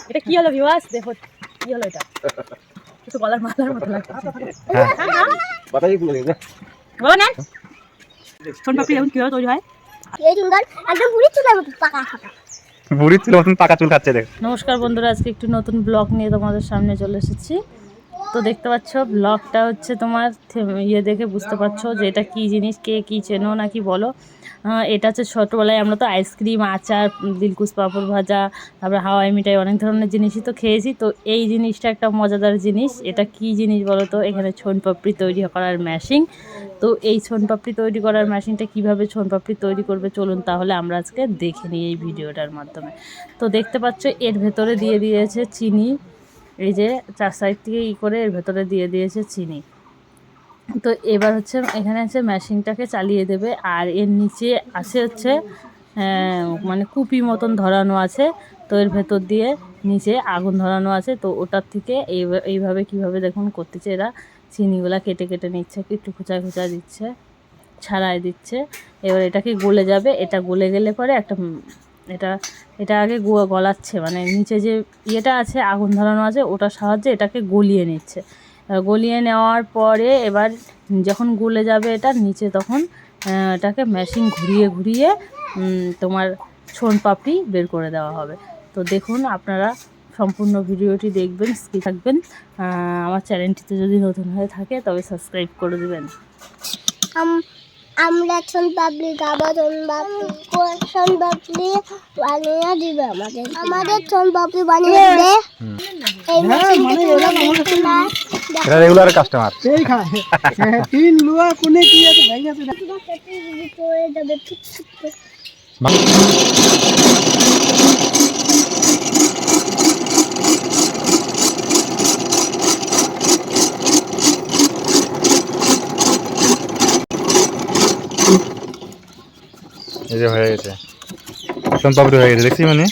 এটা কি হলো ভিউয়ার্স, দেখো কি হলো, এটা একটু গলার মালার মতো লাগছে। বলো না সোন পাপড়ি এখন কিভাবে তৈরি হয়? বুড়ির চুলের মতন পাকা চুল খাচ্ছে দেখ। নমস্কার বন্ধুরা, আজকে একটু নতুন ব্লগ নিয়ে তোমাদের সামনে চলে এসেছি। তো দেখতে পাচ্ছ ব্লগটা হচ্ছে তোমার ইয়ে দেখে বুঝতে পারছো যে এটা কী জিনিস, কে কী চেনো নাকি বলো। এটা হচ্ছে ছোটোবেলায় আমরা তো আইসক্রিম, আচার, দিলকুশ, পাঁপড় ভাজা, তারপরে হাওয়াই মিঠাই, অনেক ধরনের জিনিসই তো খেয়েছি। তো এই জিনিসটা একটা মজাদার জিনিস। এটা কি জিনিস বলো তো? এখানে ছোন পাপড়ি তৈরি করার মেশিন। তো এই ছোন পাপড়ি তৈরি করার মেশিনটা কীভাবে ছোন পাপড়ি তৈরি করবে চলুন তাহলে আমরা আজকে দেখে নিই এই ভিডিওটার মাধ্যমে। তো দেখতে পাচ্ছ এর ভেতরে দিয়ে দিয়েছে চিনি, এই যে চার সাইড থেকে করে এর ভেতরে দিয়ে দিয়েছে চিনি। তো এবার হচ্ছে এখানে হচ্ছে মেশিনটাকে চালিয়ে দেবে। আর এর নিচে আছে হচ্ছে মানে কুপি মতন ধরানো আছে। তো এর ভেতর দিয়ে নিচে আগুন ধরানো আছে। তো ওটার থেকে এইভাবে কীভাবে দেখুন করতেছে, এরা চিনিগুলা কেটে কেটে নিচ্ছে, একটু খোঁচা খোঁচা দিচ্ছে, ছাড়াই দিচ্ছে। এবার এটাকে গলে যাবে। এটা গলে গেলে পরে একটা এটা আগে গলাচ্ছে, মানে নিচে যে ইয়েটা আছে আগুন ধরানো আছে ওটার সাহায্যে এটাকে গলিয়ে নিচ্ছে। গলিয়ে নেওয়ার পরে এবার যখন গলে যাবে এটা নিচে, তখন এটাকে মেশিন ঘুরিয়ে ঘুরিয়ে তোমার ছোন পাপড়ি বের করে দেওয়া হবে। তো দেখুন আপনারা সম্পূর্ণ ভিডিওটি দেখবেন, স্কিপ থাকবেন। আমার চ্যানেলটিতে যদি নতুন হয়ে থাকে তবে সাবস্ক্রাইব করে দেবেন। আমরা ছোন পাপড়ি খাবো, ছোন পাপড়ি বানিয়ে দিবে আমাদের ছোন পাপড়ি বানিয়ে দিবে। এটা রেগুলার কাস্টমার। এই খায় তিন লুয়া কোনে কি আছে ভাই আছে না পড়ে যাবে ঠিক ঠিক। এই যে হয়ে গেছে সোন পাপড়ি হয়ে গেছে, দেখছি মানে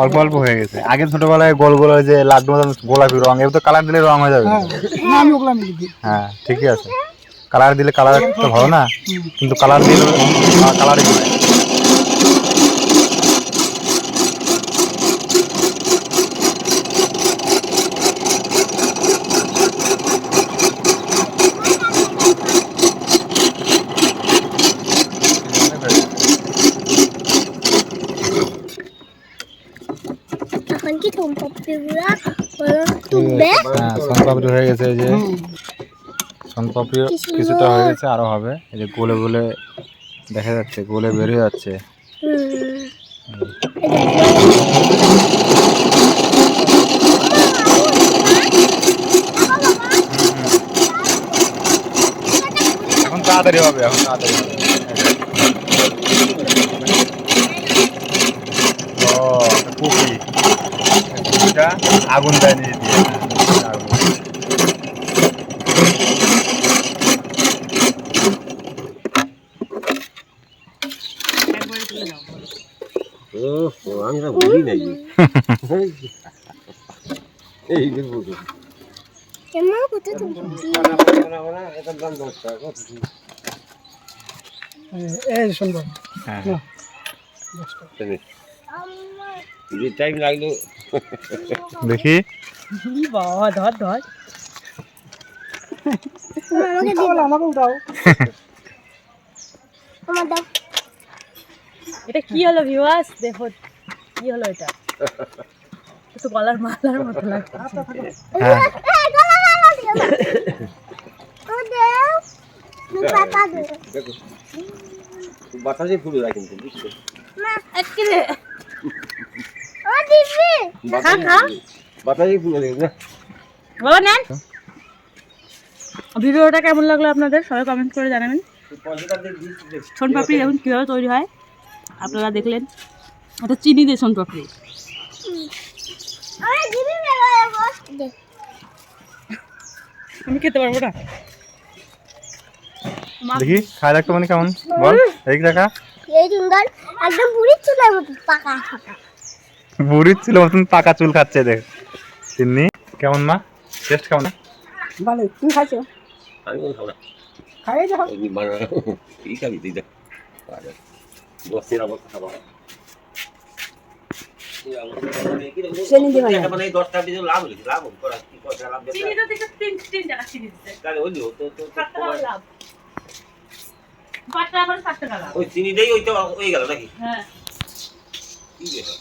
অল্প অল্প হয়ে গেছে। আগে ছোটবেলায় গোল গোল যে লাড্ডু মতন গোলাপি রং, এবার তো কালার দিলে রং হয়ে যাবে। আমি ওগুলা নিয়ে দিই। হ্যাঁ ঠিকই আছে, কালার দিলে কালার তো ভালো না, কিন্তু কালার দিলে কালারই সোন পাপড়ি হয়ে গেছে। এই যে সোন পাপড়ি কিছুটা হয়ে গেছে, আরো হবে। এই যে গোলে গোলে দেখা যাচ্ছে, গোলে বেরিয়ে যাচ্ছে। এখন তাড়াতাড়ি হবে, এখন তাড়াতাড়ি হবে। কুপিটা আগুন দেয় নিয়ে দিয়ে শুনবো টাইম লাগলো দেখি। বাবা ধর ধর, আমাকে দাও। এটা কি হলো ভিউয়ার্স, দেখো কি হলো, এটা একটু গলার মালার মতো লাগছে। বাতাসে ফুল যায় কিন্তু বুঝছো না একরে ও দিবি বাতাসে ফুল যায় না বলো না। ভিডিওটা কেমন লাগলো আপনাদের সবাই কমেন্ট করে জানাবেন। সোন পাপড়ি এখন কীভাবে তৈরি হয় আপনারা দেখলেন। এটা চিনি দিয়ে সোন পাপড়ি। আমি খেতে পারবো না। দেখি খাই রাখতো মানে কেমন বল, এই দেখা এই সুন্দর একদম পুরি চুলের মতো পাকা পাকা। বুড়ির ছিল মতন পাকা চুল খাচ্ছে দেখ। তিন্নি কেমন মা, টেস্ট কেমন? ভালো, তুমি খাইছো? আমি কোনো খাবো না। খাইয়ে যাও। ওই কি খাবি তুই দেখ। বসের অবস্থা খাবো না। চিনি দিবা না। মানে 10 টাকা দিয়ে লাভ হইছে, লাভ করা কি কথা লাভ দেখতে। চিনি তো দিতে 3 টাকা চিনি দিতে। তাহলে হইলো তো 7 টাকা লাভ। 5 টাকা করে 7 টাকা লাভ। ওই চিনি দেই ওইটা হয়ে গেল নাকি? হ্যাঁ। কি ব্যাপার?